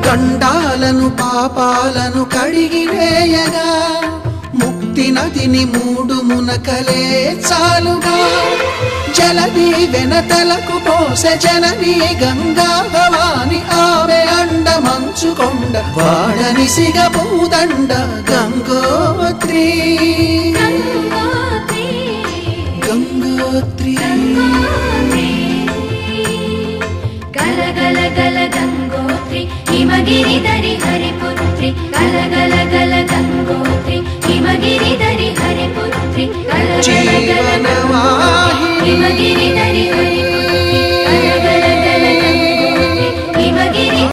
గండాలను పాపాలను కడిగివేయగా ముక్తి నదిని మూడు మునకలే చాలుగా జలది వెనతలకు పోసె జనని గంగా భవాని ఆమె అండ మంచుకొండ వాడని సిగ పూదండ గంగోత్రి గంగోత్రి గల గల గల గంగోత్రి హిమగిరి